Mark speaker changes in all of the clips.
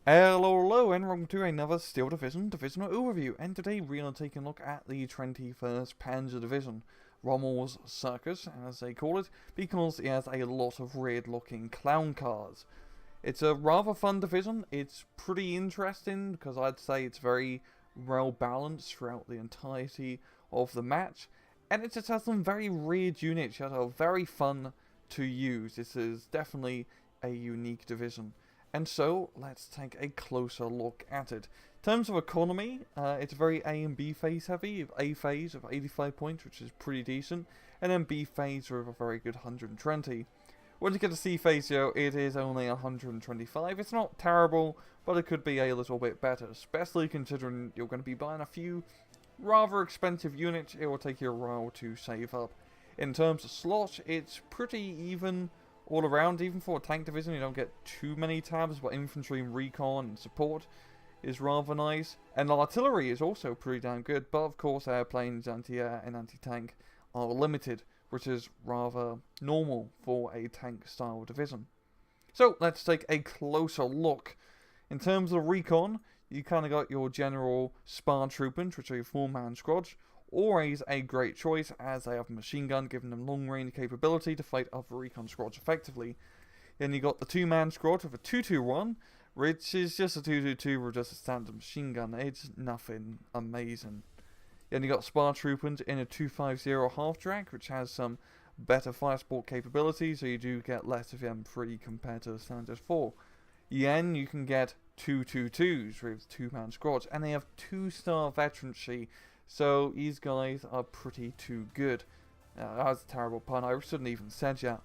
Speaker 1: Hello, and welcome to another Steel Division Divisional overview, and today we are taking a look at the 21st Panzer Division, Rommel's Circus, as they call it, because it has a lot of weird-looking clown cars. It's a rather fun division. It's pretty interesting, because I'd say it's very well-balanced throughout the entirety of the match, and it just has some very weird units that are very fun to use. This is definitely a unique division. And so, let's take a closer look at it. In terms of economy, it's very A and B phase heavy. A phase of 85 points, which is pretty decent, and then B phase with a very good 120. When you get to C phase, though, it is only 125. It's not terrible, but it could be a little bit better, especially considering you're going to be buying a few rather expensive units. It will take you a while to save up. In terms of slots, it's pretty even all around. Even for a tank division, you don't get too many tabs, but infantry and recon and support is rather nice. And artillery is also pretty damn good, but of course airplanes, anti-air and anti-tank are limited, which is rather normal for a tank style division. So let's take a closer look. In terms of recon, you kind of got your general spar troopers, which are your 4-man squads. Always a great choice, as they have a machine gun, giving them long range capability to fight other recon squads effectively. Then you got the 2-man squad with a 2-2-1, which is just a 2-2-2 with just a standard machine gun. It's nothing amazing. Then you got spar troopers in a 2-5-0 half-track, which has some better fire support capability, so you do get less of them free compared to the standard 4. Then you can get 2-2-2s with 2-man squads, and they have 2-star veterancy. So these guys are pretty too good. That was a terrible pun, I shouldn't even said that.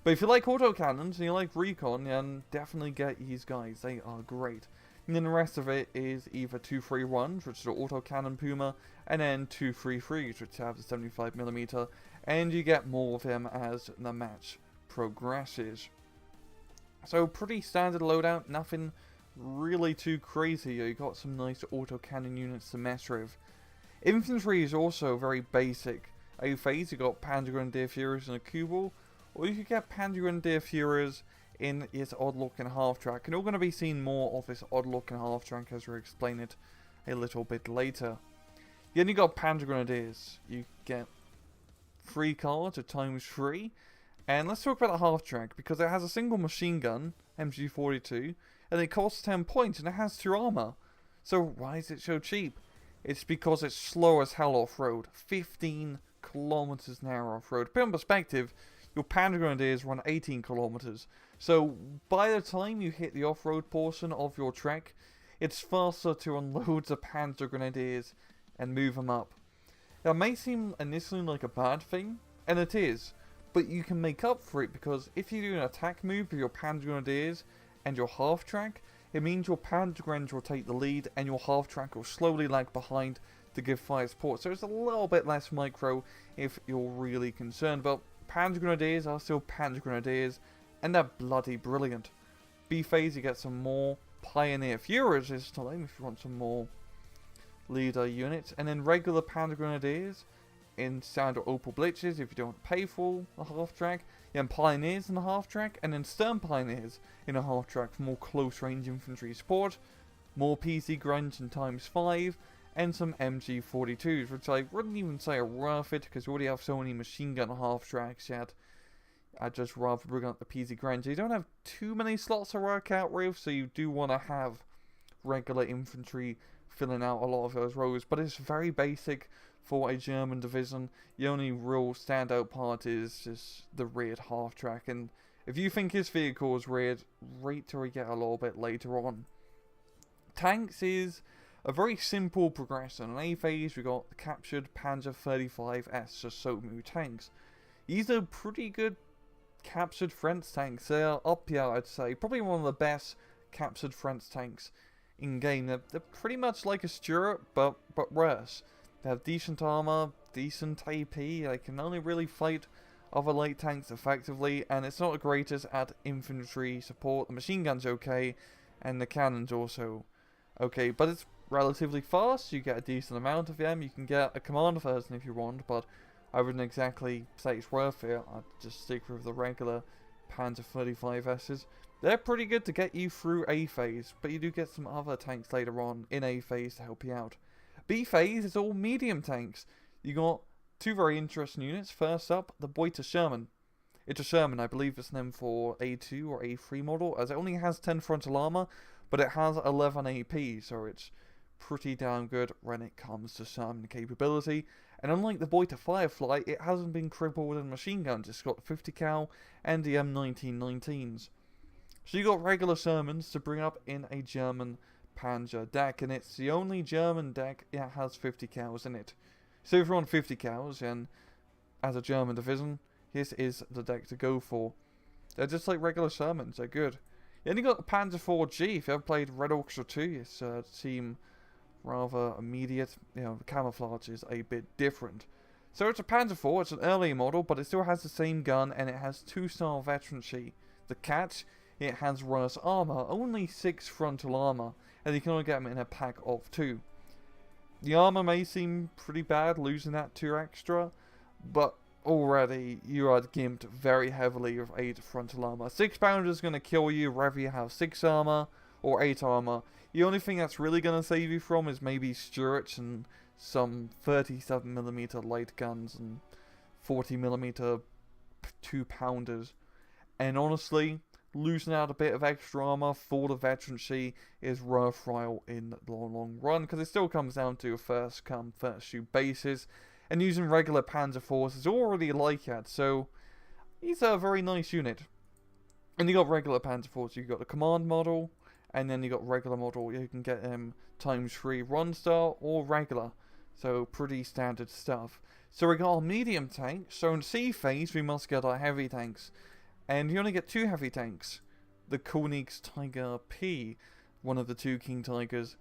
Speaker 1: But if you like autocannons and you like recon, then definitely get these guys, they are great. And then the rest of it is either 2-3-1s, which is the autocannon Puma, and then 2-3-3s, which have the 75mm, and you get more of them as the match progresses. So pretty standard loadout, nothing really too crazy. You got some nice autocannon units to mess with. Infantry is also very basic. A phase, you got Panzergrenadier Furies in a Kubel, or you could get Panzergrenadier Furies in its odd looking half track. And you're going to be seeing more of this odd looking half track as we explain it a little bit later. Then you got Panzergrenadiers. You get 3 cards at ×3. And let's talk about the half track, because it has a single machine gun, MG42, and it costs 10 points and it has 2 armor. So why is it so cheap? It's because it's slow as hell off-road. 15 kilometers an hour off-road. To put in perspective, your Panzergrenadiers run 18 kilometers. So by the time you hit the off-road portion of your trek, it's faster to unload the Panzergrenadiers and move them up. That may seem initially like a bad thing, and it is, but you can make up for it, because if you do an attack move with your Panzergrenadiers and your half-track, it means your Panzergrenadiers will take the lead and your half-track will slowly lag behind to give fire support. So it's a little bit less micro if you're really concerned. But Panzergrenadiers are still Panzergrenadiers, and they're bloody brilliant. B phase, you get some more Pioneer Furies this time if you want some more leader units. And then regular Panzergrenadiers in standard Opel Blitzes if you don't pay for the half-track. You have Pioneers in the half-track, and then Stern Pioneers in a half-track for more close-range infantry support, more PC grunts in ×5, and some MG42s, which I wouldn't even say are worth it, because you already have so many machine gun half-tracks yet. I'd just rather bring up the PC grunts. You don't have too many slots to work out with, so you do want to have regular infantry filling out a lot of those rows, but it's very basic for a German division. The only real standout part is just the reared half-track, and if you think his vehicle is reared, wait till we get a little bit later on. Tanks is a very simple progression. In A phase, we got the captured Panzer 35S Somu tanks. These are pretty good captured French tanks. They are up here, I'd say. Probably one of the best captured French tanks in game. They're pretty much like a Stuart, but worse. They have decent armor, decent AP. They can only really fight other light tanks effectively, and it's not the greatest at infantry support. The machine gun's okay, and the cannon's also okay, but it's relatively fast. You get a decent amount of them. You can get a commander version if you want, but I wouldn't exactly say it's worth it. I'd just stick with the regular Panzer 35S's. They're pretty good to get you through A phase, but you do get some other tanks later on in A phase to help you out. B phase is all medium tanks. You got two very interesting units. First up, the Boita Sherman. It's a Sherman, I believe it's named for A2 or A3 model, as it only has 10 frontal armor, but it has 11 AP, so it's pretty damn good when it comes to Sherman capability. And unlike the Boita Firefly, it hasn't been crippled in machine guns. It's got 50 cal and the M1919s. So you got regular Shermans to bring up in a German Panzer deck, and it's the only German deck that has 50 cals in it. So if you're on 50 cals, and as a German division, this is the deck to go for. They're just like regular Shermans, they're good. Then you got the Panzer IV-G. If you ever played Red Orchestra 2, it's seem rather immediate. You know, the camouflage is a bit different. So it's a Panzer IV, it's an early model, but it still has the same gun, and it has 2-star veterancy. The catch, it has worse armor, only 6 frontal armor, and you can only get them in a pack of 2. The armor may seem pretty bad, losing that 2 extra, but already you are gimped very heavily with 8 frontal armor. 6 pounder is going to kill you whether you have 6 armor or 8 armor. The only thing that's really going to save you from is maybe Stuarts and some 37mm light guns and 40mm 2 pounders. And honestly, losing out a bit of extra armor for the veterancy is worthwhile in the long run, because it still comes down to a first come, first shoot basis, and using regular Panzer IVs is already like that, so he's a very nice unit. And you got regular Panzer IVs, you got the command model, and then you got regular model. You can get him ×3 run style or regular, so pretty standard stuff. So we got our medium tanks. So in C phase we must get our heavy tanks. And you only get 2 heavy tanks. The Koenigs Tiger P, one of the 2 King Tigers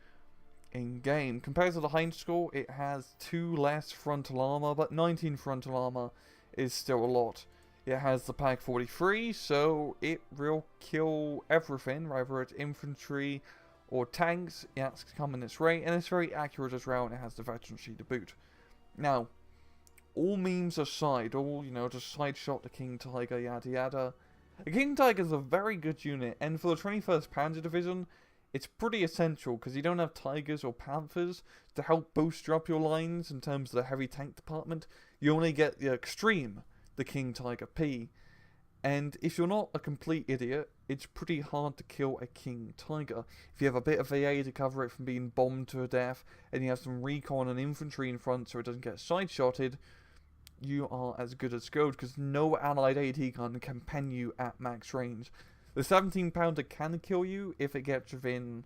Speaker 1: in game. Compared to the Heinz score, it has 2 less frontal armor, but 19 frontal armor is still a lot. It has the Pak 43, so it will kill everything, whether it's infantry or tanks. It's come in its rate, and it's very accurate as well, and it has the veterancy to boot. Now, all memes aside, all, just side shot the King Tiger, yada yada. The King Tiger is a very good unit, and for the 21st Panzer Division, it's pretty essential, because you don't have Tigers or Panthers to help bolster up your lines in terms of the heavy tank department. You only get the extreme, the King Tiger P. And if you're not a complete idiot, it's pretty hard to kill a King Tiger. If you have a bit of VA to cover it from being bombed to a death, and you have some recon and infantry in front so it doesn't get side-shotted, you are as good as gold, because no allied AT gun can pen you at max range. The 17 pounder can kill you if it gets within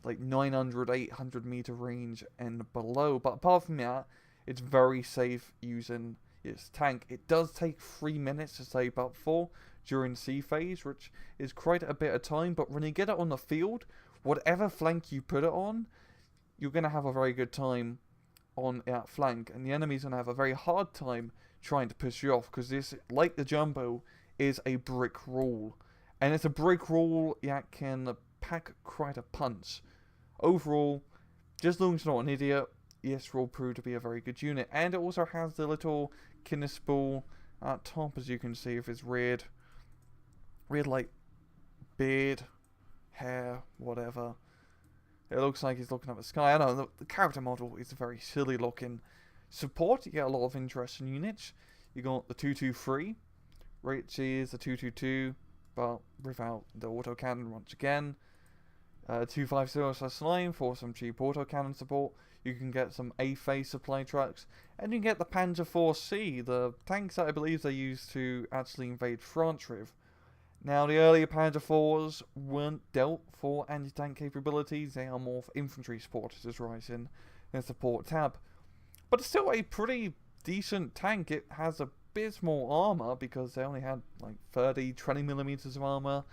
Speaker 1: like 900, 800 meter range and below, but apart from that, it's very safe using its tank. It does take 3 minutes to save up for during C phase, which is quite a bit of time, but when you get it on the field, whatever flank you put it on, you're going to have a very good time on that flank, and the enemy's going to have a very hard time trying to push you off, because this, like the Jumbo, is a brick wall. And it's a brick wall that can pack quite a punch. Overall, just as long as you're not an idiot, this will prove to be a very good unit. And it also has the little Kinespel at top, as you can see, with his weird like beard, hair, whatever. It looks like he's looking at the sky. I don't know, the character model is very silly looking. Support, you get a lot of interesting units. You got the 223, which is the 222, but without the autocannon once again. 250/9 for some cheap autocannon support. You can get some A-phase supply trucks, and you can get the Panzer IV-C, the tanks that I believe they used to actually invade France with. Now, the earlier Panzer IVs weren't dealt for anti-tank capabilities, they are more for infantry support, as is right in the support tab. But it's still a pretty decent tank. It has a bit more armor, because they only had like 20mm of armor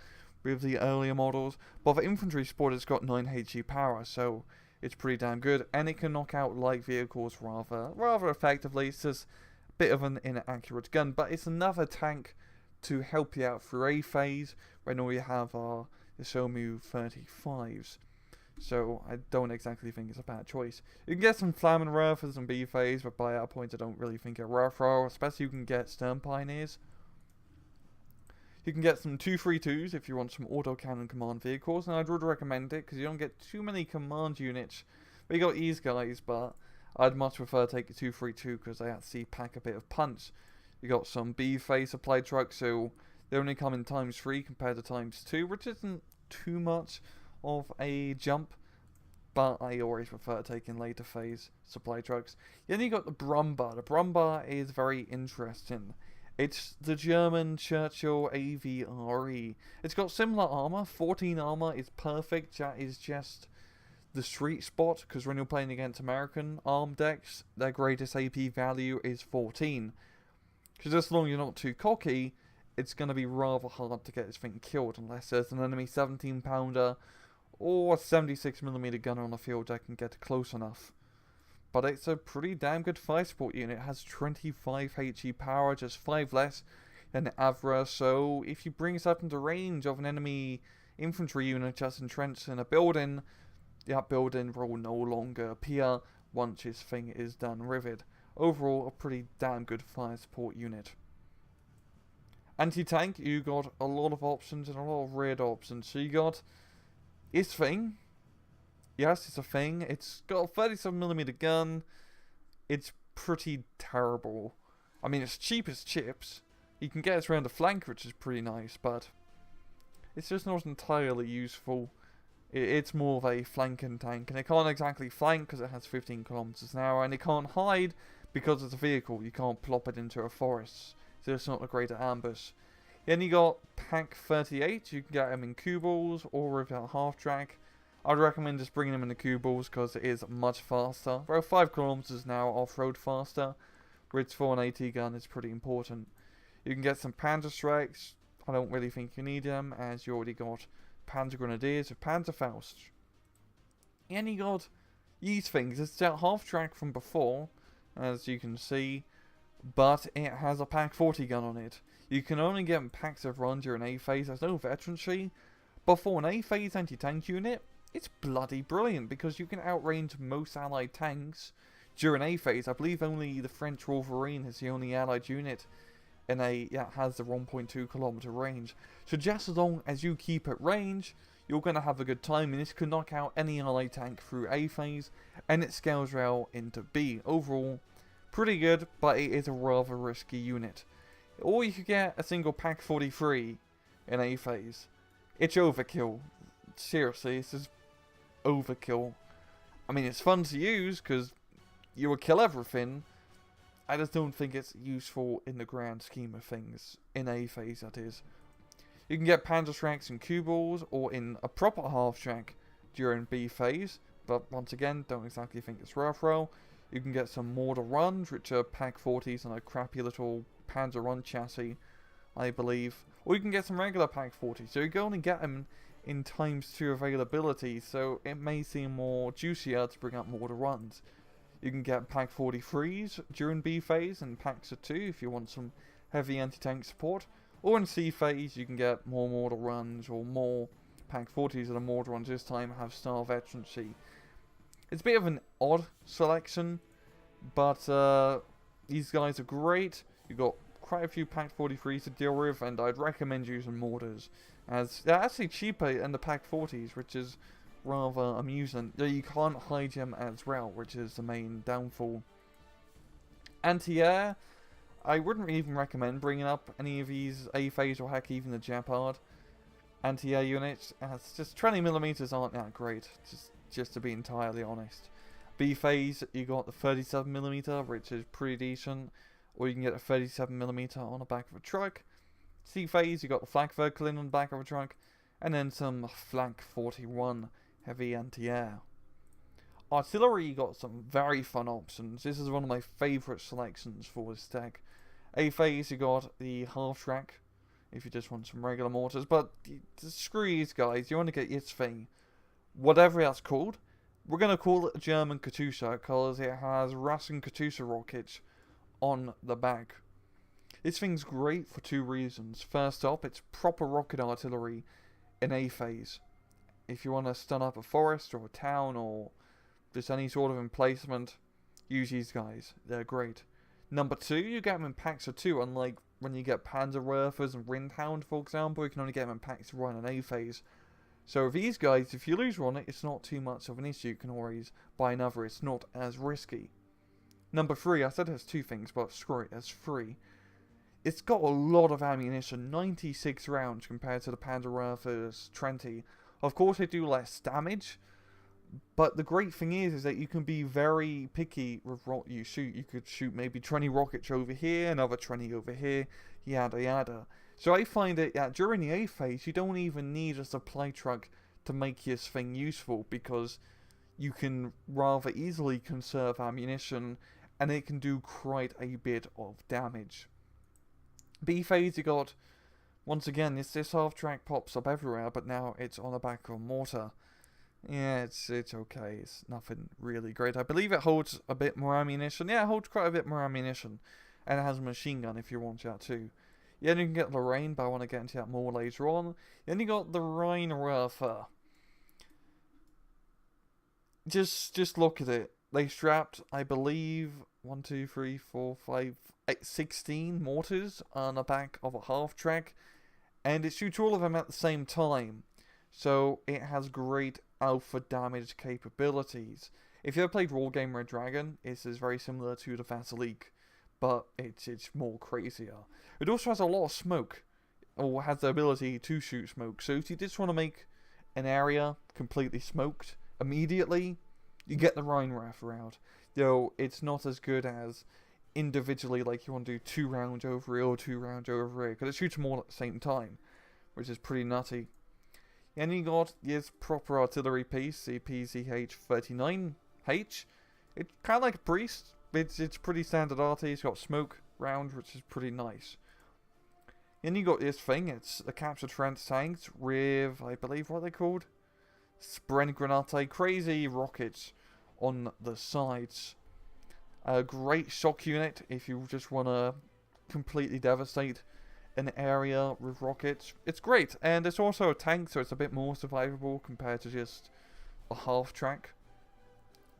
Speaker 1: with the earlier models. But for infantry support, it's got 9 HE power, so it's pretty damn good. And it can knock out light vehicles rather effectively. It's just a bit of an inaccurate gun, but it's another tank to help you out through A phase when all you have are the Somu 35s. So I don't exactly think it's a bad choice. You can get some Flammenwerfers and B phase, but by that point I don't really think they're worthwhile, especially you can get Stern Pioneers. You can get some 232s if you want some autocannon command vehicles, and I'd would recommend it because you don't get too many command units. We got these guys, but I'd much prefer to take a 232 because they actually pack a bit of punch. You got some B-phase supply trucks, so they only come in ×3 compared to ×2, which isn't too much of a jump, but I always prefer taking later phase supply trucks. Then you got the Brumba. The Brumba is very interesting. It's the German Churchill AVRE. It's got similar armor. 14 armor is perfect. That is just the sweet spot, because when you're playing against American armed decks, their greatest AP value is 14. Because as long as you're not too cocky, it's going to be rather hard to get this thing killed unless there's an enemy 17 pounder or a 76mm gunner on the field that can get close enough. But it's a pretty damn good fire support unit. It has 25 HE power, just 5 less than Avra, so if you bring this up into range of an enemy infantry unit just entrenched in a building, that building will no longer appear once this thing is done with it. Overall, a pretty damn good fire support unit. Anti-tank, you got a lot of options and a lot of weird options. So you got this thing. Yes, it's a thing. It's got a 37mm gun. It's pretty terrible. I mean, it's cheap as chips. You can get it around the flank, which is pretty nice, but it's just not entirely useful. It's more of a flanking tank, and it can't exactly flank because it has 15 kilometers an hour, and it can't hide because it's a vehicle. You can't plop it into a forest, so it's not a great ambush. Then you got Pack 38. You can get them in cue balls or with a half track. I'd recommend just bringing them in the cue balls because it is much faster. About 5 kilometers an hour off-road faster, which for an AT gun is pretty important. You can get some Panzer strikes. I don't really think you need them, as you already got Panzergrenadiers with Panzerfaust. And you got these things. It's that half track from before, as you can see, but it has a Pack 40 gun on it. You can only get packs of run during A phase. There's no veterancy, but for an A phase anti-tank unit, it's bloody brilliant because you can outrange most allied tanks during A phase. I believe only the French Wolverine is the only allied unit in that has the 1.2 kilometer range. So just as long as you keep at range, you're going to have a good time, and this can knock out any allied tank through A phase, and it scales well into B. Overall, pretty good, but it is a rather risky unit. Or you could get a single Pack 43 in A phase. It's overkill. Seriously, this is overkill. I mean, it's fun to use because you will kill everything. I just don't think it's useful in the grand scheme of things. In A phase, that is. You can get Panzer tracks in cue balls or in a proper half track during B phase, but once again, don't exactly think it's worth well. You can get some mortar runs, which are Pack 40s and a crappy little Panzer run chassis, I believe. Or you can get some regular Pack 40s, so you can only get them in ×2 availability, so it may seem more juicier to bring up mortar runs. You can get Pack 43s during B phase and packs of 2 if you want some heavy anti-tank support. Or in C phase you can get more mortar runs or more Pack 40s that are mortar runs this time have star veterancy. It's a bit of an odd selection, but these guys are great. You've got quite a few Pack 43s to deal with, and I'd recommend using mortars, as they're actually cheaper than the Pack 40s, which is rather amusing. You can't hide them as well, which is the main downfall. Anti-air, I wouldn't even recommend bringing up any of these A-phase or heck even the Japard anti-air units, as just 20mm aren't that great, just to be entirely honest. B-phase, you got the 37mm, which is pretty decent, or you can get a 37mm on the back of a truck. C-phase, you got the flak vertical on the back of a truck, and then some Flak 41 heavy anti-air. Artillery, you got some very fun options. This is one of my favourite selections for this deck. A-phase, you got the half-track, if you just want some regular mortars, but screw these guys, you want to get this thing. Whatever that's called, we're going to call it a German Katusha, because it has Russian Katusha rockets on the back. This thing's great for 2 reasons. First up, it's proper rocket artillery in A phase. If you want to stun up a forest or a town or just any sort of emplacement, use these guys. They're great. Number 2, you get them in packs of 2, unlike when you get Panzerwerfers and Windhound, for example, you can only get them in packs to run an A phase. So these guys, if you lose one, it's not too much of an issue. You can always buy another. It's not as risky. Number 3, I said it has 2 things, but screw it, it's 3. It's got a lot of ammunition, 96 rounds compared to the Panzerwerfer's 20. Of course, they do less damage, but the great thing is that you can be very picky with what you shoot. You could shoot maybe 20 rockets over here, another 20 over here, yada yada. So I find that during the A phase, you don't even need a supply truck to make this thing useful, because you can rather easily conserve ammunition, and it can do quite a bit of damage. B phase, you got, once again, this half track pops up everywhere, but now it's on the back of a mortar. Yeah, it's okay. It's nothing really great. I believe it holds a bit more ammunition. Yeah, it holds quite a bit more ammunition, and it has a machine gun if you want that too. Yeah, you can get Lorraine, but I want to get into that more later on. Then you got the Rheinwerfer. Just look at it. They strapped, I believe, 1, 2, 3, 4, 5, 8, 16 mortars on the back of a half-track, and it shoots all of them at the same time. So it has great alpha damage capabilities. If you ever played War Game Red Dragon, this is very similar to the Vasilique, but it's more crazier. It also has a lot of smoke, or has the ability to shoot smoke. So if you just want to make an area completely smoked immediately, you get the Rheinwerfer out. Though it's not as good as individually, like you want to do 2 rounds over here or 2 rounds over here, because it shoots them all at the same time, which is pretty nutty. And you got this proper artillery piece, the PZH-39H. It's kind of like a priest. It's pretty standard arty. It's got smoke round, which is pretty nice. And you got this thing. It's a captured French tanks with, I believe, what are they called? Sprengranate, crazy rockets on the sides. A great shock unit if you just want to completely devastate an area with rockets. It's great, and it's also a tank, so it's a bit more survivable compared to just a half track.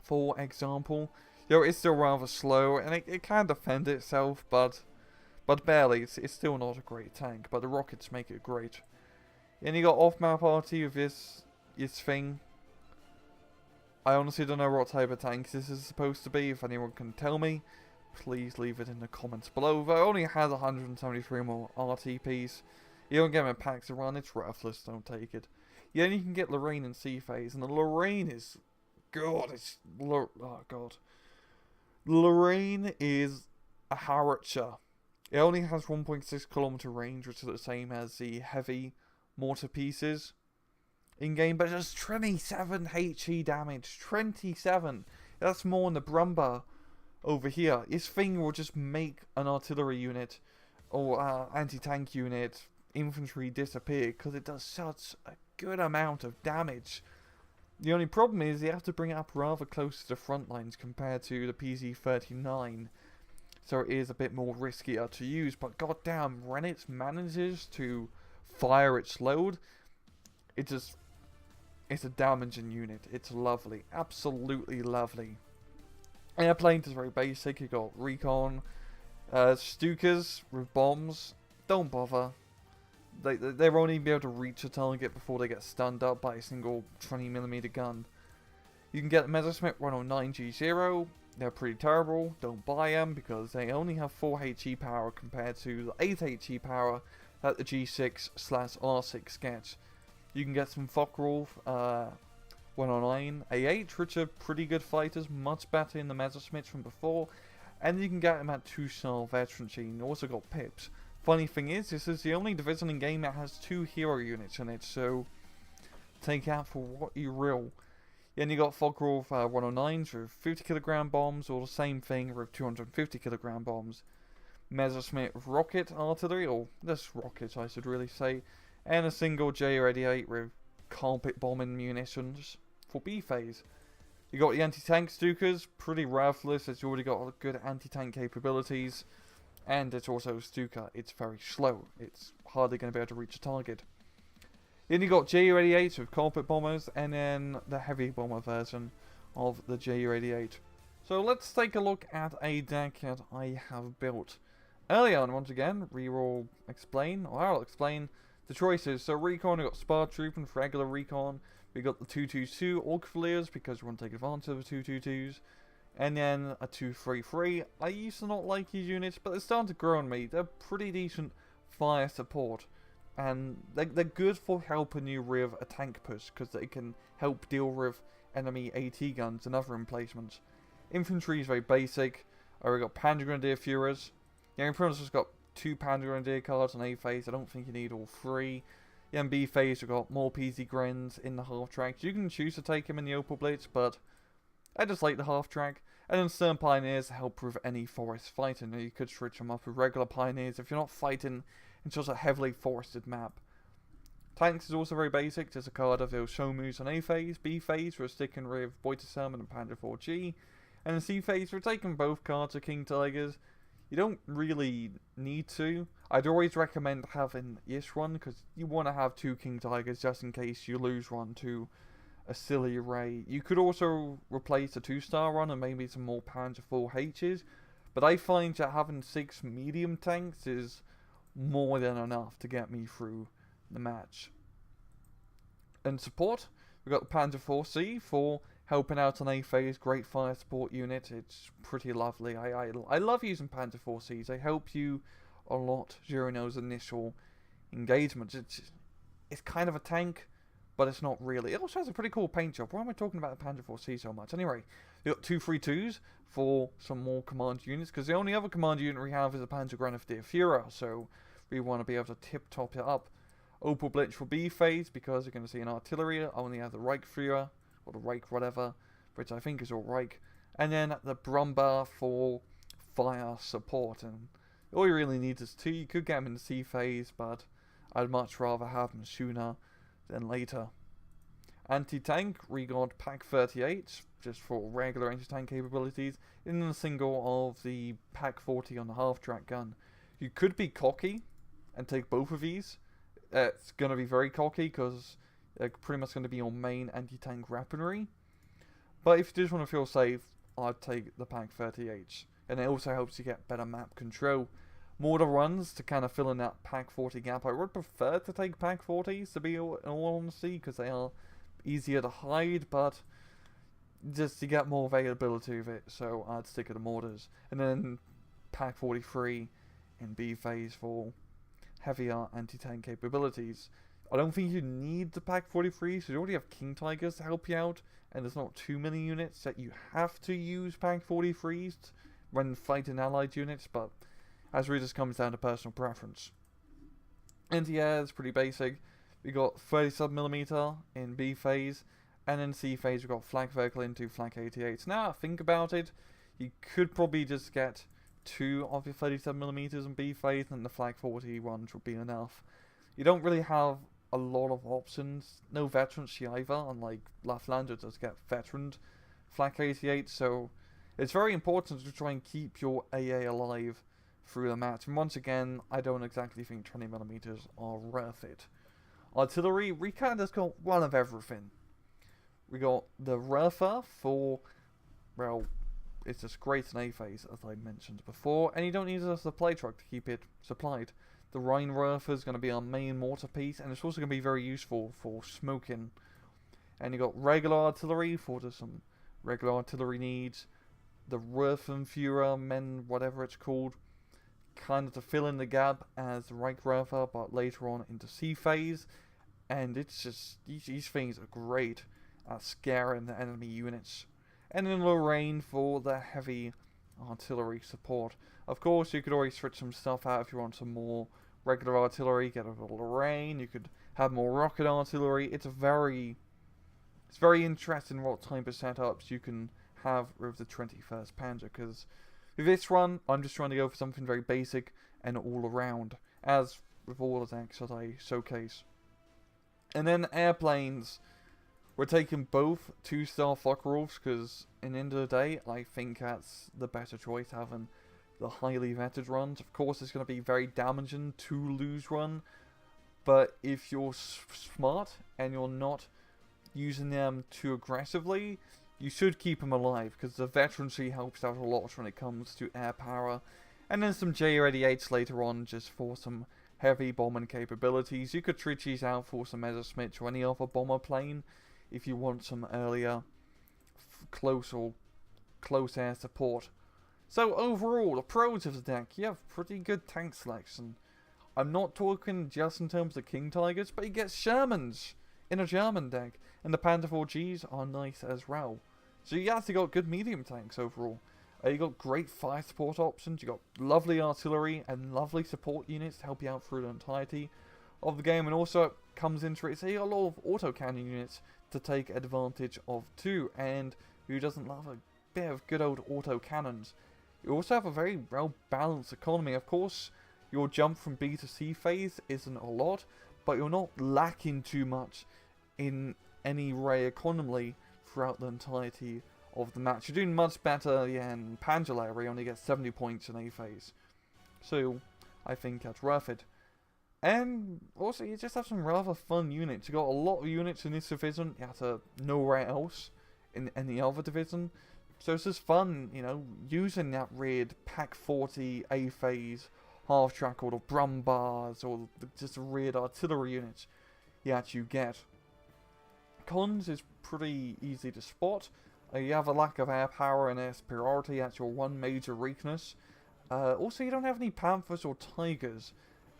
Speaker 1: For example, it's still rather slow, and it can defend itself, but barely. It's still not a great tank, but the rockets make it great. And you got off-map RT with this thing. I honestly don't know what type of tank this is supposed to be. If anyone can tell me, please leave it in the comments below. But it only has 173 more RTPs. You don't get them in packs to run, it's worthless, don't take it. Yeah, and you can get Lorraine in C phase, and the Lorraine is... God, oh god. Lorraine is a howitzer. It only has 1.6 kilometer range, which is the same as the heavy mortar pieces in-game, but it does 27 HE damage. 27! That's more than the Brumba over here. This thing will just make an artillery unit or anti-tank unit, infantry disappear, because it does such a good amount of damage. The only problem is you have to bring it up rather close to the front lines compared to the PZ-39, so it is a bit more riskier to use, but goddamn, when it manages to fire its load, it's a damaging unit. It's lovely, absolutely lovely. Airplanes is very basic. You got Recon, Stukas with bombs. Don't bother. They won't even be able to reach a target before they get stunned up by a single 20mm gun. You can get the Messerschmitt 109G0. They're pretty terrible. Don't buy them because they only have 4 HE power compared to the 8 HE power that the G6/R6 gets. You can get some Focke-Wulf 109 AH, which are pretty good fighters, much better in the Messerschmitts from before. And you can get them at 2-star veterancy. You also got Pips. Funny thing is, this is the only division in game that has 2 hero units in it, so take out for what you will. Then you got Focke-Wulf 109s with 50kg bombs, or the same thing with 250kg bombs. Messerschmitt rocket artillery, or just rockets I should really say, and a single J-88 with carpet bombing munitions for B phase. You got the anti-tank Stukas, pretty worthless, it's already got good anti-tank capabilities, and it's also Stuka, it's very slow, it's hardly going to be able to reach a target. Then you got Ju-88s with carpet bombers, and then the heavy bomber version of the Ju-88. So let's take a look at a deck that I have built. Earlier on, once again, I'll explain the choices. So Recon, we got Spar Troop and regular Recon. We got the 222 Auxiliaries because we want to take advantage of the 222s. And then a 233. I used to not like these units, but they're starting to grow on me. They're pretty decent fire support. And they're good for helping you with a tank push, because they can help deal with enemy AT guns and other emplacements. Infantry is very basic. We got Panzergrenadier Führers. Yeah, in front of us, we've got 2 Panzergrenadier cards on A phase. I don't think you need all 3. Yeah, in B phase, we've got more PC Grens in the half-tracks. You can choose to take him in the Opal Blitz, but I just like the half-track. And then Stern Pioneers help with any forest fighting. You could switch them up with regular Pioneers if you're not fighting in such a heavily forested map. Tanks is also very basic. Just a card of those show moves on A phase. B phase, we're sticking with Beutesammon and Panzer 4G. And in C phase, we're taking both cards of King Tigers. You don't really need to. I'd always recommend having this one, because you want to have 2 King Tigers just in case you lose one to a silly array. You could also replace a 2-star one and maybe some more Panzer 4Hs, but I find that having 6 medium tanks is more than enough to get me through the match. And support, we've got the Panzer 4C for helping out on A phase, great fire support unit. It's pretty lovely. I love using Panzer 4Cs. They help you a lot during those initial engagements. It's kind of a tank, but it's not really. It also has a pretty cool paint job. Why am I talking about the Panzer 4C so much? Anyway, we've got 232s for some more command units, because the only other command unit we have is a Panzergrenadier Führer, so we want to be able to tip-top it up. Opal Blitz for B phase, because you're going to see an artillery. I only have the Reich Führer, or the Reich whatever, which I think is all Reich. And then the Brumbar for fire support. And all you really need is 2. You could get them in the C phase, but I'd much rather have them sooner than later. Anti-tank, we got Pak 38, just for regular anti-tank capabilities, in the single of the Pak 40 on the half-track gun. You could be cocky and take both of these. It's going to be very cocky, because they're pretty much going to be your main anti-tank weaponry. But if you just want to feel safe, I'd take the Pak 38. And it also helps you get better map control. Mortar runs to kind of fill in that Pak 40 gap. I would prefer to take Pak 40s, to be in all honesty, because they are easier to hide, but just to get more availability of it, so I'd stick to the mortars. And then Pak 43 in B phase for heavier anti-tank capabilities. I don't think you need the Pak 43, so you already have King Tigers to help you out, and there's not too many units that you have to use Pak 43s when fighting allied units, but as really just comes down to personal preference. Anti-air is pretty basic. We got 37mm in B phase, and in C phase we got flak vehicle into flak 88s. Now think about it, you could probably just get 2 of your 37mm in B phase, and the flak 40 ones would be enough. You don't really have a lot of options. No veterans either, unlike Laughlander does get veteraned flak 88, so it's very important to try and keep your AA alive through the match. And once again, I don't exactly think 20mm are worth it. Artillery, we kind of got one of everything. We got the Werfer for, well, it's just great in A phase, as I mentioned before, and you don't need a supply truck to keep it supplied. The Rheinwerfer is going to be our main mortar piece, and it's also going to be very useful for smoking. And you got regular artillery for just some regular artillery needs. The Werfenführer, men, whatever it's called, kind of to fill in the gap as the Reichswerfer, but later on into C phase. And it's just, these things are great at scaring the enemy units. And then Lorraine for the heavy artillery support. Of course, you could always switch some stuff out if you want some more regular artillery, get a little Lorraine, you could have more rocket artillery. It's very interesting what type of setups you can have with the 21st Panzer, because with this one, I'm just trying to go for something very basic and all around, as with all the tanks that I showcase. And then airplanes, we're taking both 2-star Focke-Wulfs, because in the end of the day, I think that's the better choice, having the highly vetted runs. Of course, it's going to be very damaging to lose one, but if you're smart and you're not using them too aggressively, you should keep them alive, because the veterancy helps out a lot when it comes to air power, And then some J-88s later on just for some heavy bombing capabilities. You could switch these out for some Messerschmitt or any other bomber plane if you want some earlier close air support. So overall, the pros of the deck, you have pretty good tank selection. I'm not talking just in terms of King Tigers, but you get Shermans in a German deck, and the Panther 4Gs are nice as well. So you actually got good medium tanks overall. You got great fire support options, you got lovely artillery and lovely support units to help you out through the entirety of the game, and also it comes into it, so you got a lot of autocannon units to take advantage of too, and who doesn't love a bit of good old autocannons? You also have a very well balanced economy. Of course, your jump from B to C phase isn't a lot, but you're not lacking too much in any ray economy throughout the entirety of the match. You're doing much better in Panzer where you only get 70 points in A phase. So, I think that's worth it. And also, you just have some rather fun units. You got a lot of units in this division you have to nowhere else in any other division. So it's just fun, you know, using that weird Pack 40 A phase half track or the Brum bars or just the weird artillery units you get. Cons is pretty easy to spot. You have a lack of air power and air superiority, that's your one major weakness. Also, you don't have any Panthers or Tigers,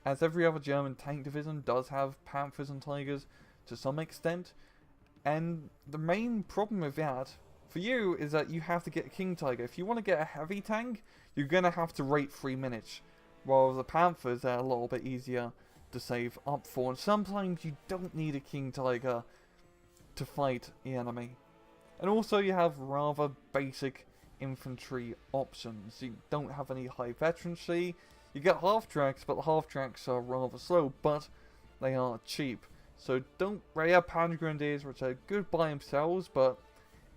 Speaker 1: as every other German tank division does have Panthers and Tigers to some extent. And the main problem with that for you is that you have to get a King Tiger. If you want to get a heavy tank, you're going to have to wait 3 minutes. While the Panthers are a little bit easier to save up for. And sometimes you don't need a King Tiger to fight the enemy. And also you have rather basic infantry options. You don't have any high veterancy. You get half-tracks, but the half-tracks are rather slow, but they are cheap. So don't worry about Panzergrenadiers, which are good by themselves, but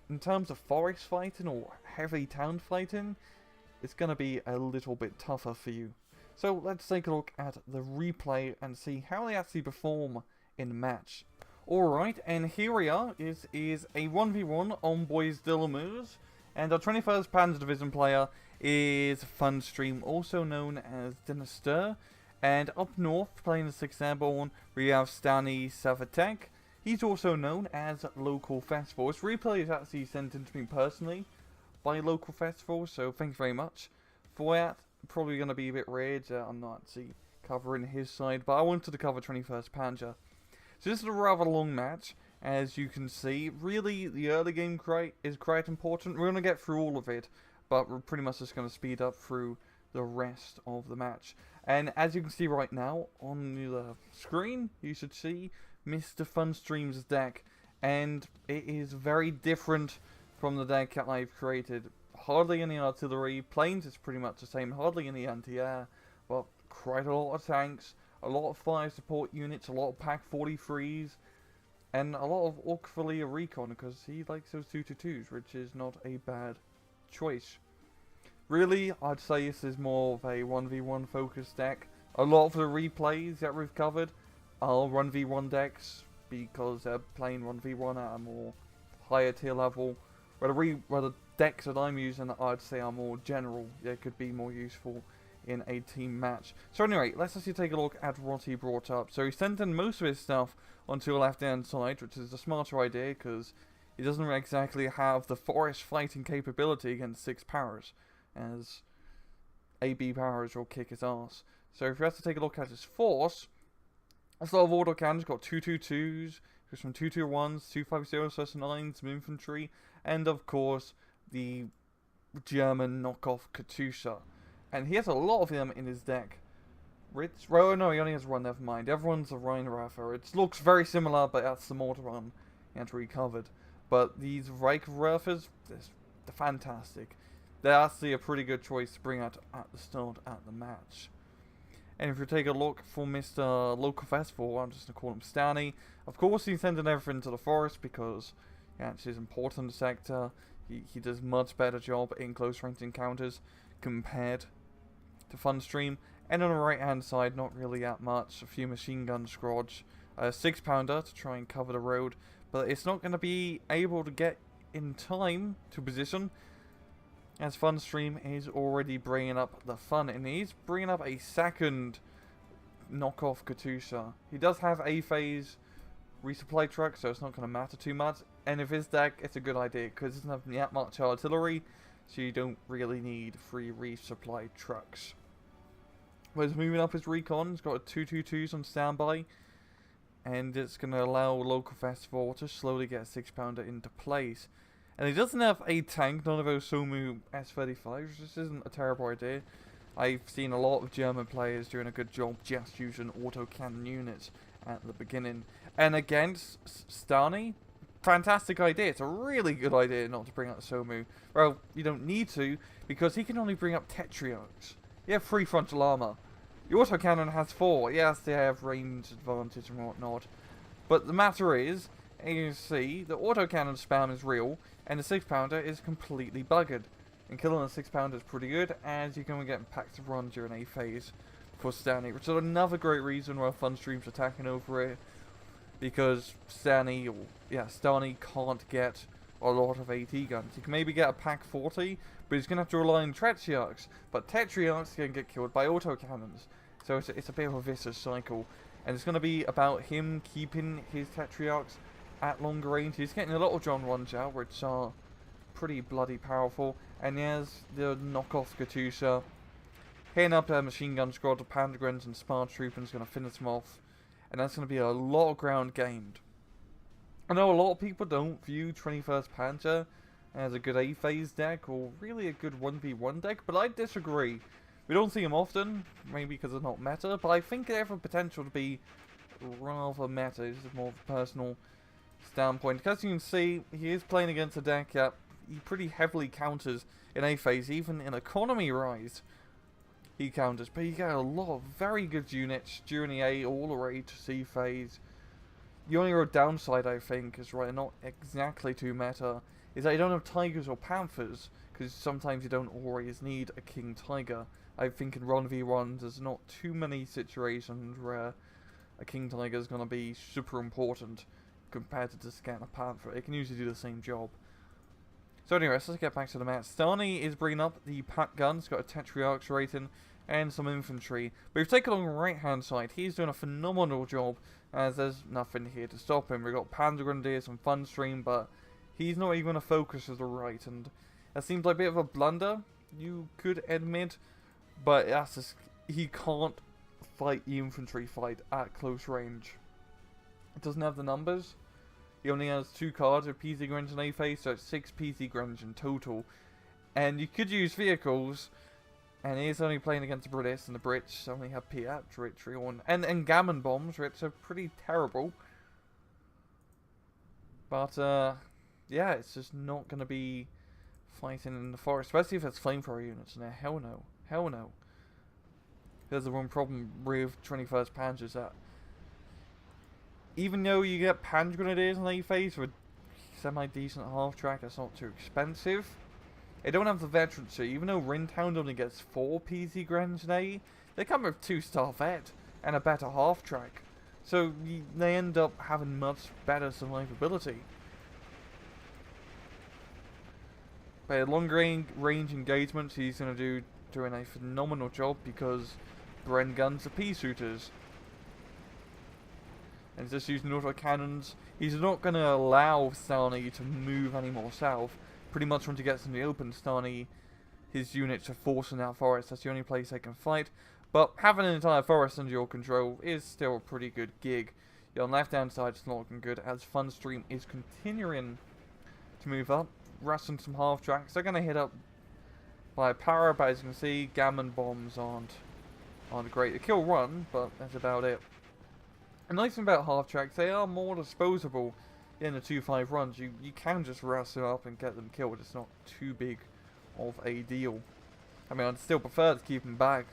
Speaker 1: in terms of forest fighting or heavy town fighting, it's going to be a little bit tougher for you. So let's take a look at the replay and see how they actually perform in the match. Alright, and here we are. This is a 1v1 on Boys Dillamoos, and our 21st Panzer Division player is Funstream, also known as Dinister. And up north, playing the 6th Airborne, we have Stani Savatek. He's also known as Local Festival. This replay is actually sent in to me personally by Local Festival, so thank you very much for that. Probably going to be a bit weird, I'm not actually covering his side, but I wanted to cover 21st Panzer. So this is a rather long match, as you can see. Really, the early game is quite important. We're going to get through all of it, but we're pretty much just going to speed up through the rest of the match. And as you can see right now on the screen, you should see Mr. Funstream's deck, and it is very different from the deck I've created. Hardly any artillery, planes is pretty much the same, hardly any anti-air, but quite a lot of tanks, a lot of fire support units, a lot of Pack 43s, and a lot of Orkvali Recon, because he likes those 222s, which is not a bad choice. Really, I'd say this is more of a 1v1 focused deck. A lot of the replays that we've covered are 1v1 decks, because they're playing 1v1 at a more higher tier level. Where the decks that I'm using, I'd say are more general. They could be more useful in a team match. So anyway, let's actually take a look at what he brought up. So he sent in most of his stuff onto the left-hand side, which is a smarter idea, because he doesn't exactly have the forest fighting capability against 6 powers, as AB powers will kick his ass. So if you have to take a look at his force, a lot of autocannons, got 222s, goes from 221s, 250s, +9s, some infantry, and of course the German knockoff Katusha. And he has a lot of them in his deck. Well, no, he only has one, never mind. Everyone's a Rheinwerfer. It looks very similar, but that's the mortar one he had recovered. But these Reichwerfers, they're fantastic. They're actually a pretty good choice to bring out at the start at the match. And if you take a look for Mr. Local Festival, I'm just going to call him Stani. Of course, he's sending everything to the forest because he actually is an important sector. He does much better job in close range encounters compared to Funstream. And on the right hand side, not really that much. A few machine gun squads, a 6-pounder to try and cover the road, but it's not going to be able to get in time to position. as Funstream is already bringing up the fun, and he's bringing up a second knockoff Katusha. He does have a phase resupply truck, so it's not going to matter too much. And if his deck, it's a good idea because it doesn't have that much artillery, so you don't really need 3 resupply trucks. Whereas moving up his Recon, he's got a 222s on standby, and it's going to allow local festival to slowly get a 6-pounder into place. And he doesn't have a tank, none of those Somu S-35s. This isn't a terrible idea. I've seen a lot of German players doing a good job just using autocannon units at the beginning. And against Stani, fantastic idea. It's a really good idea not to bring up Somu. Well, you don't need to, because he can only bring up Tetriox. You have 3 frontal armor. Your autocannon has 4. Yes, they have range advantage and whatnot. But the matter is, as you see, the autocannon spam is real, and the 6-pounder is completely buggered. And killing a 6-pounder is pretty good, as you can get packs of run during a phase for Stani, which is another great reason why Funstream's attacking over it, because Stani can't get a lot of AT guns. He can maybe get a pack 40, but he's going to have to rely on Tetriox, but Tetriox can get killed by autocannons, so it's a bit of a vicious cycle, and it's going to be about him keeping his Tetriox at longer range. He's getting a lot of John 1s out, which are pretty bloody powerful, and he has the knockoff Katusha hitting up their machine gun squad of Panzergrenadiers and Sparta Troopers, going to finish them off, and that's going to be a lot of ground gained. I know a lot of people don't view 21st Panzer as a good A-phase deck, or really a good 1v1 deck, but I disagree. We don't see them often, maybe because they're not meta, but I think they have a potential to be rather meta. This is more of a personal standpoint. As you can see, he is playing against a deck that he pretty heavily counters in A-phase, even in economy rise. He counters, but you get a lot of very good units during the A all the way to C phase. The only real downside, I think, is right, not exactly too meta, is that you don't have Tigers or Panthers, because sometimes you don't always need a King Tiger. I think in 1v1s there's not too many situations where a King Tiger is going to be super important compared to just getting a Panther. It can usually do the same job. So anyway, let's get back to the match. Stani is bringing up the pack guns, got a Tetriox rating, and some infantry. But if you take a look on the right hand side, he's doing a phenomenal job, as there's nothing here to stop him. We've got Panzergrenadier, some Funstream, but he's not even going to focus to the right, and that seems like a bit of a blunder, you could admit, but that's just, he can't fight the infantry fight at close range. It doesn't have the numbers. He only has 2 cards of PC Grunge and A-Phase, so it's 6 PC Grunge in total. And you could use vehicles, and he is only playing against the British, and the Brits only have Piat, and Gammon bombs, which are pretty terrible. But, yeah, it's just not going to be fighting in the forest, especially if it's flamethrower units. No, hell no. Hell no. There's the one problem with 21st Panzers, that even though you get Panzergrenadiers in A-Phase with semi-decent half-track, that's not too expensive. They don't have the veterancy. Even though Rintown only gets 4 PC Grunge in A, they come with 2-star vet and a better half-track. So they end up having much better survivability. But at long range engagements, he's going to doing a phenomenal job, because Bren guns are pea-shooters. And just using autocannons, he's not going to allow Stani to move any more south. Pretty much once he gets in the open, Stani, his units are forcing that forest. That's the only place they can fight. But having an entire forest under your control is still a pretty good gig. On the left-hand side, it's not looking good, as Funstream is continuing to move up, rusting some half-tracks. They're going to hit up by power, but as you can see, Gammon bombs aren't great. They kill one, but that's about it. The nice thing about half-tracks, they are more disposable in the 2-5 runs. You can just rust them up and get them killed. It's not too big of a deal. I mean, I'd still prefer to keep them back,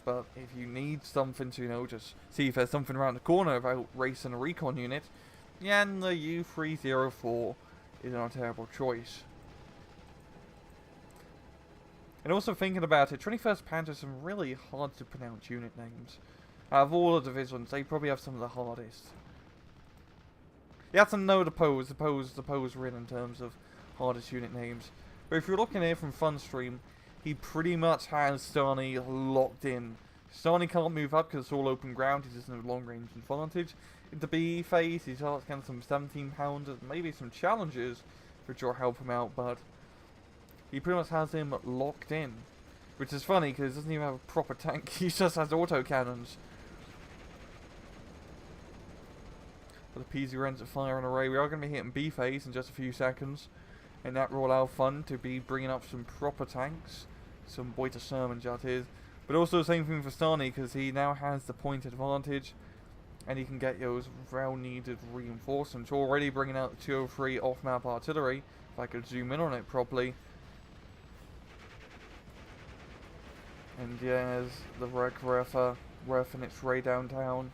Speaker 1: but if you need something to, just see if there's something around the corner about racing a Recon unit, yeah, the U304 is not a terrible choice. And also thinking about it, 21st Panzer has some really hard to pronounce unit names. Out of all the divisions, they probably have some of the hardest. You have to know the pose we're in terms of hardest unit names. But if you're looking here from Funstream, he pretty much has Starny locked in. Starny can't move up because it's all open ground, he doesn't have long range advantage. Into B phase, he starts getting some 17-pounders, maybe some challenges, which will help him out, but he pretty much has him locked in. Which is funny because he doesn't even have a proper tank, he just has autocannons. But the PZ runs at fire and array. We are going to be hitting B phase in just a few seconds. And that will allow Fun to be bringing up some proper tanks. Some Boita Sermons out here. But also the same thing for Starny because he now has the point advantage. And he can get those well needed reinforcements. Already bringing out the 203 off map artillery. If I could zoom in on it properly. And yes, the Wreck roughing its way downtown.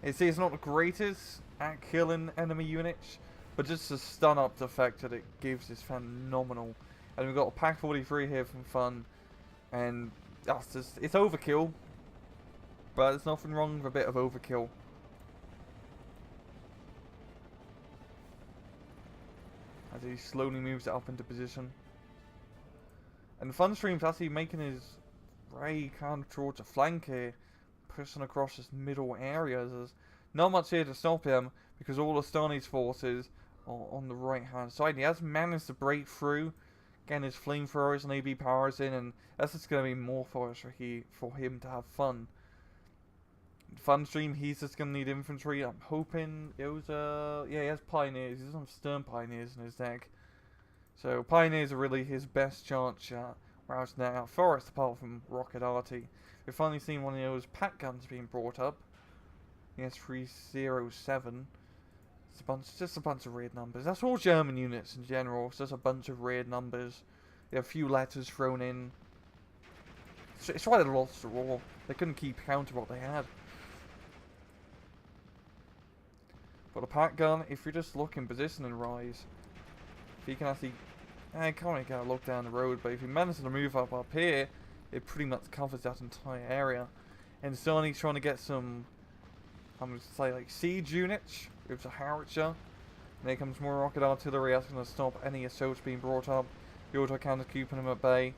Speaker 1: It's not the greatest at killing enemy units, but just the stun up effect that it gives is phenomenal. And we've got a Pack 43 here from Fun, and that's just, it's overkill, but there's nothing wrong with a bit of overkill. As he slowly moves it up into position. And Funstream's actually making his way kind of towards a flank here, pushing across this middle area. There's not much here to stop him because all of Starny's forces are on the right hand side. He has managed to break through, getting his flamethrowers and AB powers in, and that's just going to be more for him to have fun. Funstream, he's just going to need infantry. I'm hoping it was yeah, he has pioneers. He has some stern pioneers in his deck, so pioneers are really his best chance at rousing out Forest, apart from Rocket Arty. We've finally seen one of those pack guns being brought up. The S307. It's just a bunch of weird numbers. That's all German units in general. It's just a bunch of weird numbers. They have a few letters thrown in. It's why they lost the war. They couldn't keep count of what they had. But a pack gun, if you're just looking position and rise, if you can actually, I can't really get a look down the road, but if you manage to move up here, it pretty much covers that entire area. And Starny's trying to get some, I'm going to say like siege units with the howitzer. And there comes more rocket artillery. That's going to stop any assaults being brought up. The autocannons keeping them at bay.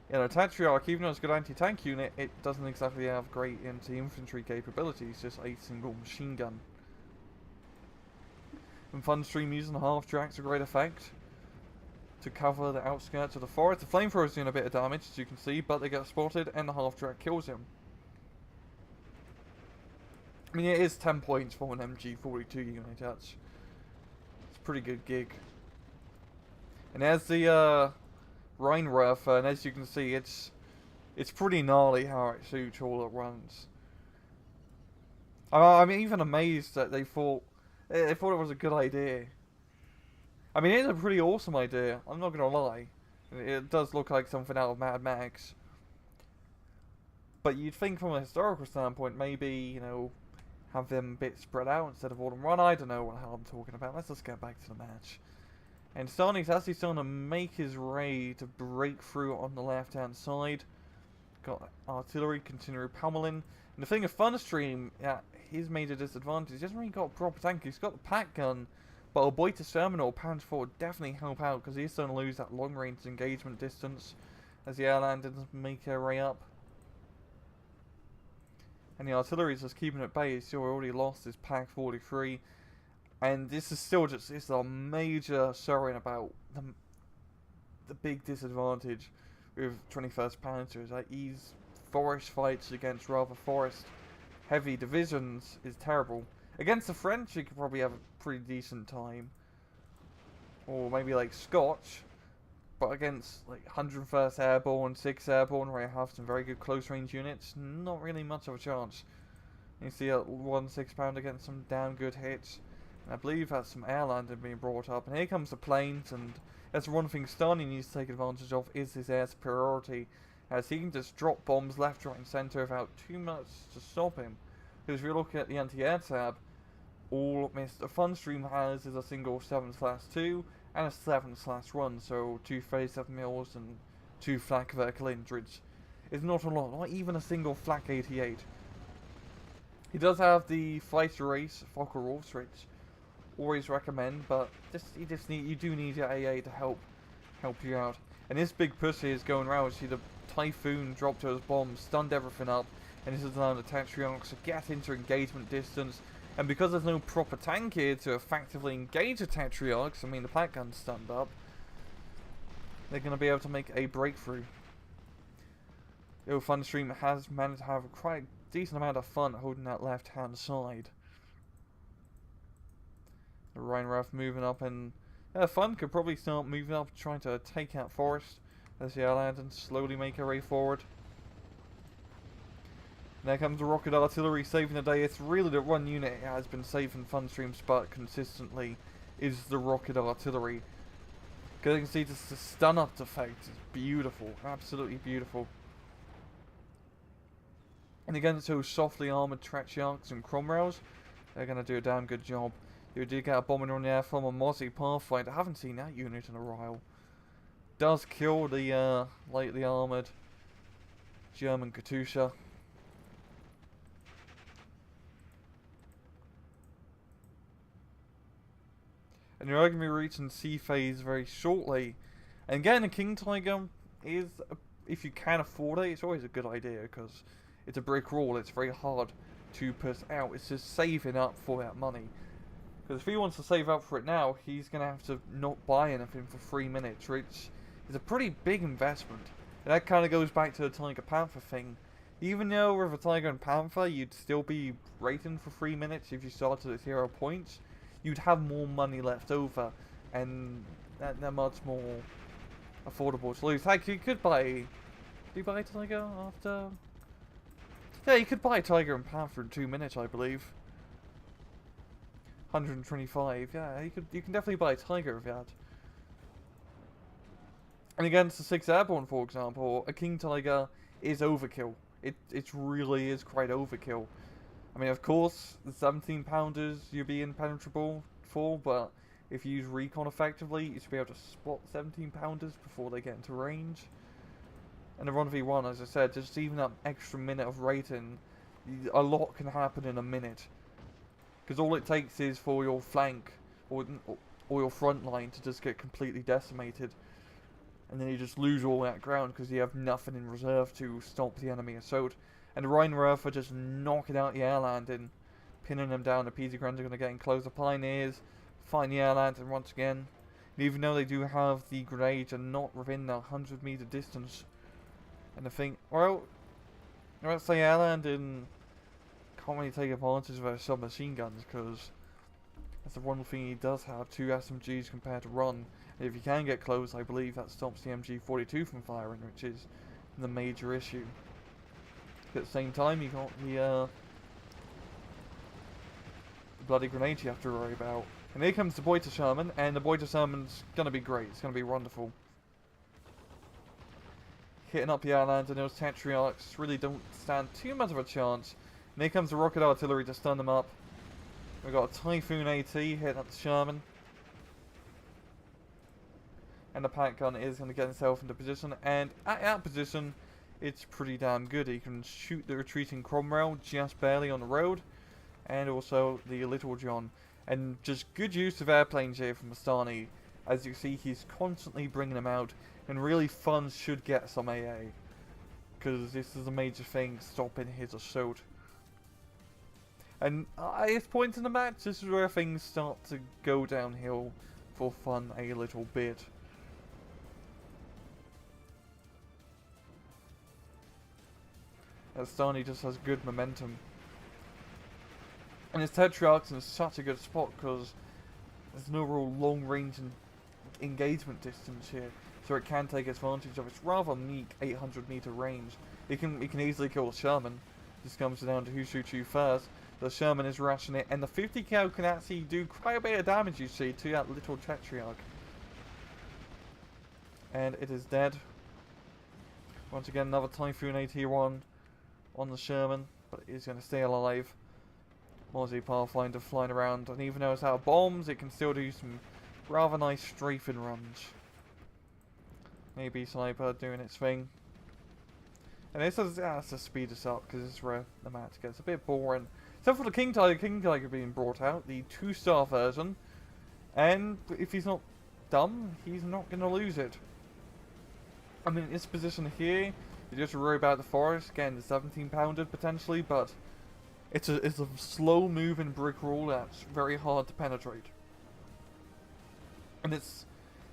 Speaker 1: Yeah, the Patriarch, even though it's a good anti-tank unit, it doesn't exactly have great anti-infantry capabilities, just a single machine gun. And Funstream using the half-tracks a great effect to cover the outskirts of the forest. The flamethrower is doing a bit of damage, as you can see, but they get spotted and the half-track kills him. I mean, it is 10 points for an MG42 unit, it's a pretty good gig. And there's the Rheinwerfer, and as you can see, it's pretty gnarly how it shoots all at once. I'm even amazed that they thought it was a good idea. I mean, it's a pretty awesome idea, I'm not gonna lie. It does look like something out of Mad Max. But you'd think from a historical standpoint, maybe, you know, have them a bit spread out instead of all in one. I don't know what the hell I'm talking about. Let's just get back to the match. And Starny's actually starting to make his way to break through on the left-hand side. Got artillery, continuing pummeling. And the thing of Funstream, yeah, he's made a disadvantage. He hasn't really got a proper tank. He's got the pack gun, but a Boita Sermon or Panzer IV would definitely help out because he's starting to lose that long-range engagement distance as the airland doesn't make her way up. And the artillery is just keeping it at bay. He's still already lost his Pack 43. And this is still just, it's a major showing about the big disadvantage with 21st Panzer is that these forest fights against rather forest heavy divisions is terrible. Against the French you could probably have a pretty decent time. Or maybe like Scotch. But against like 101st Airborne, 6th Airborne where you have some very good close range units, not really much of a chance. You see a 1 6-pounder getting some damn good hits. I believe that's some air landing being brought up, and here comes the planes, and that's one thing Starny needs to take advantage of is his air superiority, as he can just drop bombs left, right and centre without too much to stop him. Because if you look at the anti-air tab, all Mr. Funstream has is a single 7/2 and a 7/1, so 2 37 mils and 2 flak vertical injuries. It's not a lot, not even a single flak 88. He does have the fighter race, Fokker Wolfsrich, always recommend, but you do need your AA to help you out. And this big pussy is going around. See the Typhoon dropped those bombs, stunned everything up, and this is allowing the Tetrarchs to get into engagement distance. And because there's no proper tank here to effectively engage the Tetrarchs, I mean the pack gun's stunned up, they're going to be able to make a breakthrough. Funstream has managed to have quite a decent amount of fun holding that left hand side. The Rheinraff moving up, and Fun could probably start moving up, trying to take out Forest as the Allies slowly make their way forward. And there comes the rocket artillery saving the day. It's really the one unit it has been saving Funstream's spot consistently is the rocket artillery. Because you can see just the stun up effect is beautiful, absolutely beautiful. And against those softly armoured Tetrarchs and Cromwells, they're going to do a damn good job. You do get a bomber on the air from a Mozzie Pathfinder. I haven't seen that unit in a while. Does kill the lightly armoured German Katusha. And you're going to be reaching sea phase very shortly. And getting a King Tiger is, if you can afford it, it's always a good idea because it's a brick wall. It's very hard to put out. It's just saving up for that money. Because if he wants to save up for it now, he's going to have to not buy anything for 3 minutes, which is a pretty big investment. And that kind of goes back to the Tiger Panther thing. Even though with a Tiger and Panther, you'd still be rating for 3 minutes if you started at 0 points, you'd have more money left over, and they're much more affordable to lose. Like, you could buy... Did you buy Tiger after... Yeah, you could buy Tiger and Panther in 2 minutes, I believe. 125, yeah, you can definitely buy a Tiger of that. And against the 6 Airborne, for example, a King Tiger is overkill. It really is quite overkill. I mean, of course, the 17 pounders you'll be impenetrable for, but if you use Recon effectively, you should be able to spot 17 pounders before they get into range. And the 1v1, as I said, just even that extra minute of rating, a lot can happen in a minute. Because all it takes is for your flank or your front line to just get completely decimated. And then you just lose all that ground because you have nothing in reserve to stop the enemy assault. And the Rheinraff are just knocking out the air landing, pinning them down. The Panzergrenadier are going to get in close. The Pioneers find the air landing once again. And even though they do have the grenades and not within the 100-meter distance. And the thing, well, let's say air landing can't really take advantage of their submachine guns because that's the one thing he does have, 2 SMGs compared to run. And if you can get close, I believe that stops the MG42 from firing, which is the major issue. At the same time, you got the bloody grenade you have to worry about. And here comes the Beuter Sherman, and the Beuter Sherman's gonna be great. It's gonna be wonderful. Hitting up the island, and those Tetrarchs really don't stand too much of a chance. And here comes the rocket artillery to stun them up. We've got a Typhoon AT hitting up the Sherman. And the pack gun is going to get itself into position, and at that position, it's pretty damn good. He can shoot the retreating Cromwell just barely on the road, and also the Little John. And just good use of airplanes here from Mastani. As you see, he's constantly bringing them out, and really Fun should get some AA. Because this is a major thing, stopping his assault. And at this point in the match, this is where things start to go downhill for Fun a little bit. Stani just has good momentum. And his Tetrarchs in such a good spot because there's no real long range and engagement distance here. So it can take advantage of its rather meek 800-meter range. It can easily kill the Sherman. This comes down to who shoots you first. The Sherman is rushing it, and the 50 cal can actually do quite a bit of damage, you see, to that little Tetrarch. And it is dead. Once again, another Typhoon AT-1 on the Sherman, but it is going to stay alive. Mozzie Pathfinder flying around, and even though it's out of bombs, it can still do some rather nice strafing runs. Maybe Sniper doing its thing. And this is to speed us up, because this is where the match gets a bit boring. Except for the King Tiger being brought out, the 2-star version, And if he's not dumb, he's not going to lose it. I mean, this position here, you just worry about the forest, getting the 17-pounder potentially, but it's a slow-moving brick wall that's very hard to penetrate. And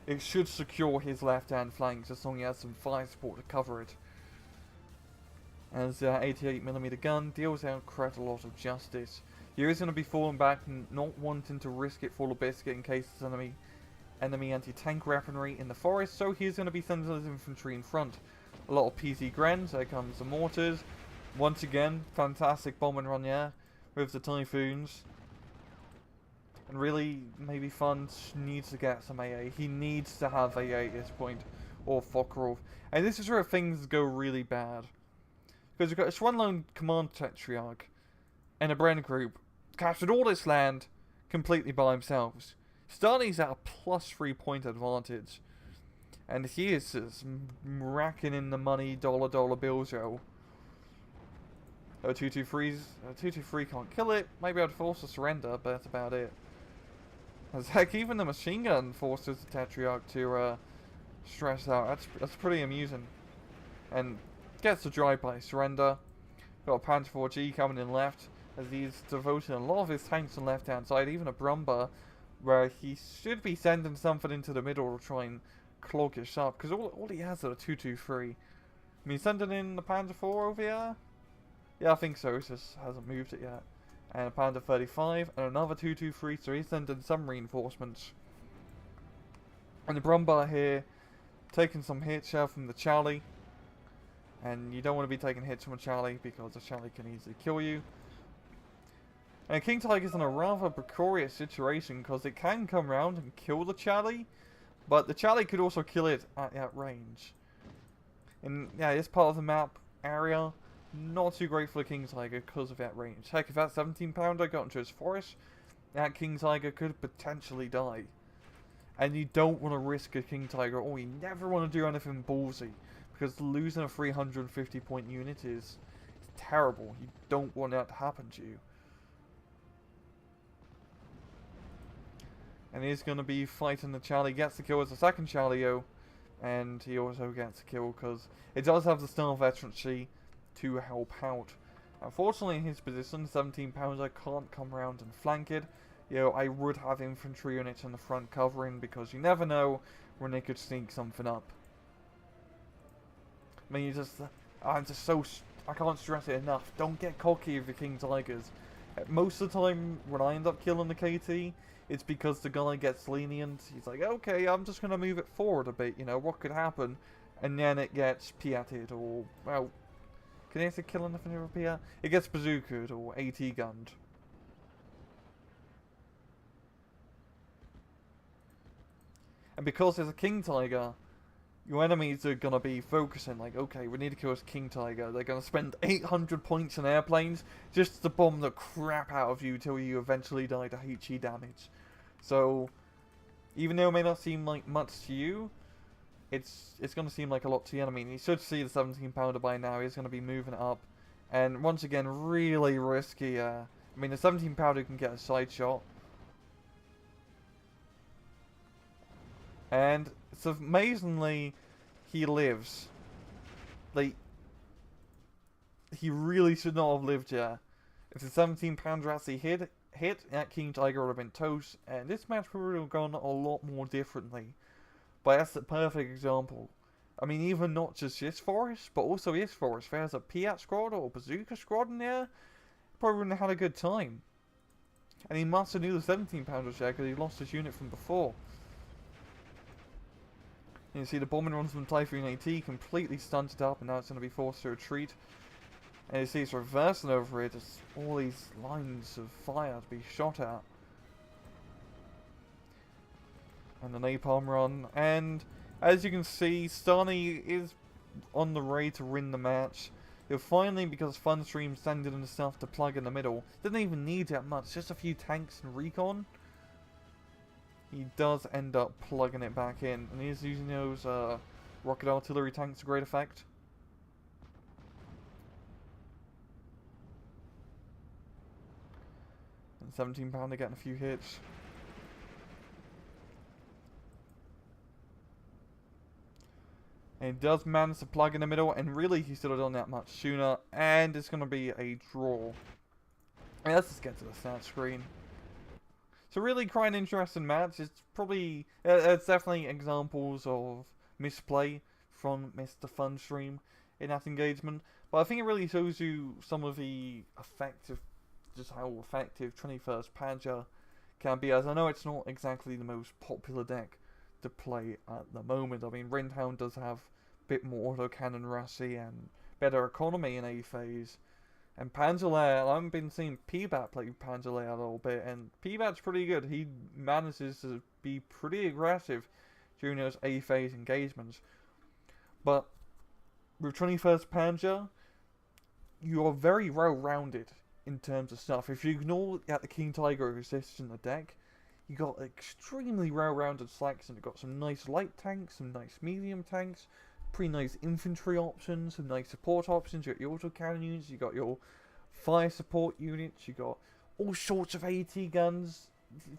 Speaker 1: it should secure his left-hand flanks as long as he has some fire support to cover it. As 88mm gun deals out quite a lot of justice. He is going to be falling back and not wanting to risk it full of biscuit in case there's enemy anti-tank weaponry in the forest, so he's going to be sending his infantry in front. A lot of PC Grens, there comes the mortars. Once again, fantastic bomb and run there with the Typhoons. And really, maybe Fun needs to get some AA. He needs to have AA at this point, or Fokkerov. And this is where things go really bad. Because we've got a Schwanlone Command Tetrarch and a Bren group captured all this land completely by themselves. Starny's at a +3 point advantage. And he is just racking in the money, dollar bills, yo. 223 can't kill it. Maybe I'd force a surrender, but that's about it. As heck, even the machine gun forces the Tetrarch to stress out. That's pretty amusing. And gets the drive-by surrender. Got a Panzer 4G coming in left, as he's devoting a lot of his tanks on the left-hand side, even a Brumba, where he should be sending something into the middle to try and clog his up, because all he has are a 223. I mean, sending in the Panzer 4 over here? Yeah, I think so, he just hasn't moved it yet. And a Panzer 35, and another 223, so he's sending some reinforcements. And the Brumba here, taking some hits here from the Charlie. And you don't want to be taking hits from a Charlie, because a Charlie can easily kill you. And King Tiger's in a rather precarious situation, because it can come around and kill the Charlie, but the Charlie could also kill it at that range. And yeah, this part of the map area, not too great for the King Tiger because of that range. Heck, if that 17-pounder got into his forest, that King Tiger could potentially die. And you don't want to risk a King Tiger, or you never want to do anything ballsy, because losing a 350 point unit is terrible. You don't want that to happen to you. And he's going to be fighting the Charlie. Gets the kill as the second Charlie-O. And he also gets a kill because it does have the Star Veterancy to help out. Unfortunately, in his position, 17-pounder can't come around and flank it. You know, I would have infantry units in the front covering, because you never know when they could sneak something up. I mean, I can't stress it enough. Don't get cocky with the King Tigers. Most of the time, when I end up killing the KT, it's because the guy gets lenient. He's like, okay, I'm just going to move it forward a bit, you know, what could happen? And then it gets piated, or, well, can you say kill anything with a piat? It gets bazookaed, or AT gunned. And because there's a King Tiger, your enemies are going to be focusing, like, okay, we need to kill this King Tiger. They're going to spend 800 points in airplanes just to bomb the crap out of you till you eventually die to HE damage. So, even though it may not seem like much to you, it's going to seem like a lot to the enemy. And you should see the 17-pounder by now. He's going to be moving up. And once again, really risky. I mean, the 17-pounder can get a side shot. And so amazingly, he lives. Like, he really should not have lived here. If the 17-pounder actually hit, that King Tiger would have been toast, and this match would have gone a lot more differently. But that's the perfect example. I mean, even not just this forest, but also his forest. If there's a Piat squad or a Bazooka squad in there, probably wouldn't have had a good time. And he must have knew the 17-pounders there, because he lost his unit from before. You see the bombing runs from Typhoon AT completely stunted up, and now it's going to be forced to retreat. And you see it's reversing over it, as all these lines of fire to be shot at. And the napalm run, and as you can see, Starny is on the way to win the match. He'll finally, because Funstream sending him stuff to plug in the middle, didn't even need that much, just a few tanks and Recon. He does end up plugging it back in, and he's using those rocket artillery tanks to great effect. And 17-pounder getting a few hits. And he does manage to plug in the middle, and really he should have done that much sooner, and it's going to be a draw. And let's just get to the stat screen. So really quite an interesting match. It's probably, it's definitely examples of misplay from Mr. Funstream in that engagement. But I think it really shows you some of the effective, just how effective 21st Panzer can be. As I know it's not exactly the most popular deck to play at the moment. I mean, Rindhound does have a bit more autocannon Rassi and better economy in A phase. And Panzergrenadier, I've been seeing P-Bat play Panzergrenadier a little bit, and P-Bat's pretty good. He manages to be pretty aggressive during those A-phase engagements. But with 21st Panzer, you are very well-rounded in terms of stuff. If you ignore the King Tiger who exists in the deck, you got extremely well-rounded selection. You've got some nice light tanks, some nice medium tanks, pretty nice infantry options, some nice support options. You got your autocannon units, you got your fire support units, you got all sorts of AT guns.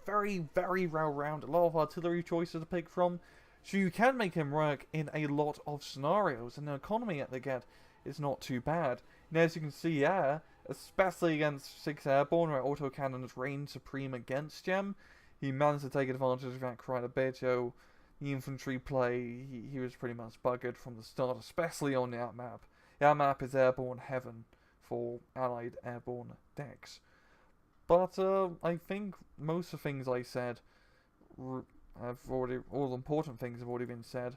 Speaker 1: Very, very well-rounded. A lot of artillery choices to pick from. So you can make him work in a lot of scenarios, and the economy that they get is not too bad. And as you can see, especially against 6 Airborne, where autocannons reign supreme against Gem, he managed to take advantage of that quite a bit. So the infantry play, he was pretty much buggered from the start, especially on that map. That map is airborne heaven for allied airborne decks. But I think most of the things I said have already, all the important things have already been said.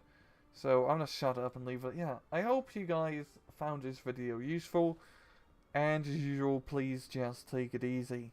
Speaker 1: So I'm gonna shut up and leave it. Yeah, I hope you guys found this video useful, and as usual, please just take it easy.